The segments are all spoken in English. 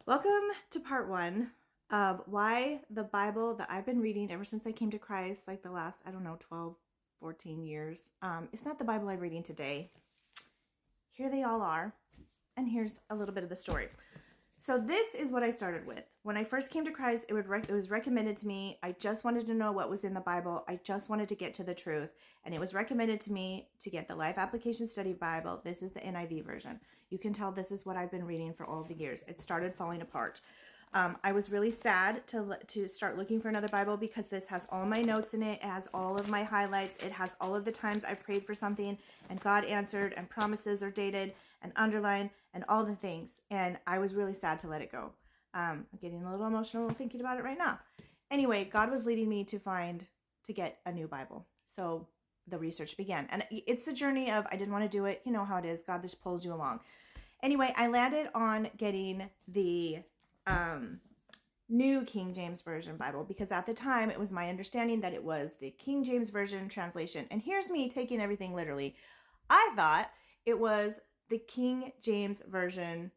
Welcome to part one of why the Bible that I've been reading ever since I came to Christ, like the last, 12, 14 years, it's not the Bible I'm reading today. Here they all are. And here's a little bit of the story. So this is what I started with. When I first came to Christ, it was recommended to me. I just wanted to know what was in the Bible. I just wanted to get to the truth. And it was recommended to me to get the Life Application Study Bible. This is the NIV version. You can tell this is what I've been reading for all the years. It started falling apart. I was really sad to start looking for another Bible because this has all my notes in it. It has all of my highlights. It has all of the times I prayed for something and God answered, and promises are dated and underlined and all the things. And I was really sad to let it go. I'm getting a little emotional thinking about it right now. Anyway, God was leading me to get a new Bible. So the research began. And it's the journey of, I didn't want to do it. You know how it is. God just pulls you along. Anyway, I landed on getting the New King James Version Bible because at the time it was my understanding that it was the King James Version translation. And here's me taking everything literally. I thought it was the King James Version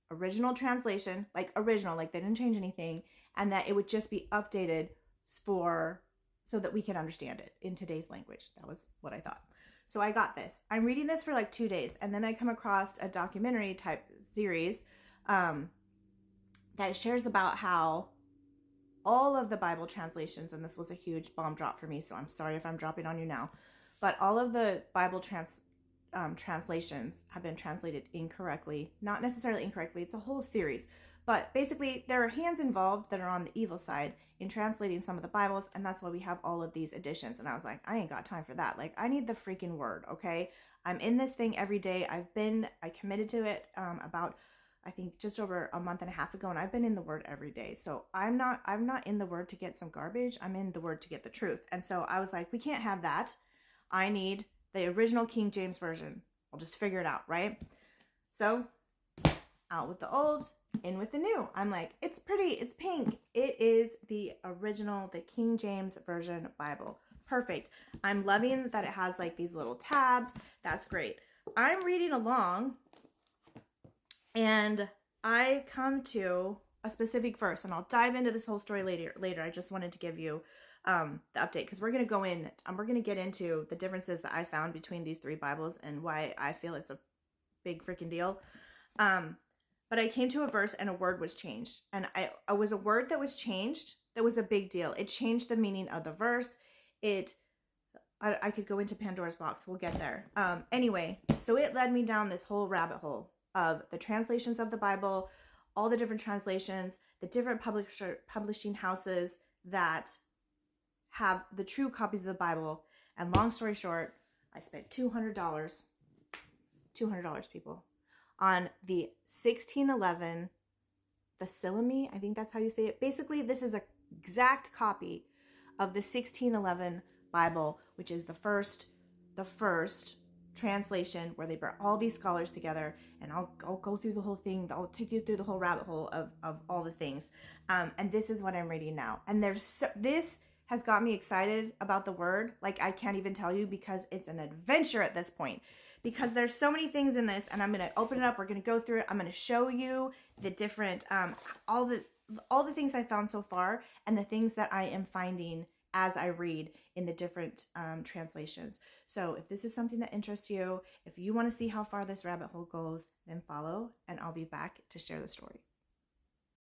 original translation, like original, like they didn't change anything, and that it would just be updated so that we can understand it in today's language. That was what I thought. So I got this. I'm reading this for like 2 days, and then I come across a documentary type series that shares about how all of the Bible translations, and this was a huge bomb drop for me, so I'm sorry if I'm dropping on you now, but all of the Bible translations have been translated incorrectly. Not necessarily incorrectly, it's a whole series. But basically, there are hands involved that are on the evil side in translating some of the Bibles, and that's why we have all of these editions. And I was like, I ain't got time for that. Like, I need the freaking word, okay? I'm in this thing every day. I committed to it about, I think, just over a month and a half ago, and I've been in the word every day. So I'm not in the word to get some garbage. I'm in the word to get the truth. And so I was like, we can't have that. I need the original King James Version. I'll just figure it out, right? So, out with the old, in with the new. I'm like, it's pretty, it's pink. It is the original, the King James Version Bible. Perfect. I'm loving that it has like these little tabs. That's great. I'm reading along and I come to a specific verse, and I'll dive into this whole story later. I just wanted to give you the update because we're going to get into the differences that I found between these three Bibles and why I feel it's a big freaking deal. But I came to a verse and a word was changed, and it was a word that was changed that was a big deal. It changed the meaning of the verse. I could go into Pandora's box. We'll get there. Anyway, so it led me down this whole rabbit hole of the translations of the Bible, all the different translations, the different publishing houses that have the true copies of the Bible. And long story short, I spent $200, people, on the 1611 Thessaloniki, I think that's how you say it. Basically, this is an exact copy of the 1611 Bible, which is the first translation where they brought all these scholars together, and I'll go through the whole thing. I'll take you through the whole rabbit hole of all the things. And this is what I'm reading now. And this has got me excited about the word. Like, I can't even tell you because it's an adventure at this point. Because there's so many things in this, and I'm going to open it up. We're going to go through it. I'm going to show you the different, all the things I found so far, and the things that I am finding as I read in the different translations. So if this is something that interests you, if you want to see how far this rabbit hole goes, then follow, and I'll be back to share the story.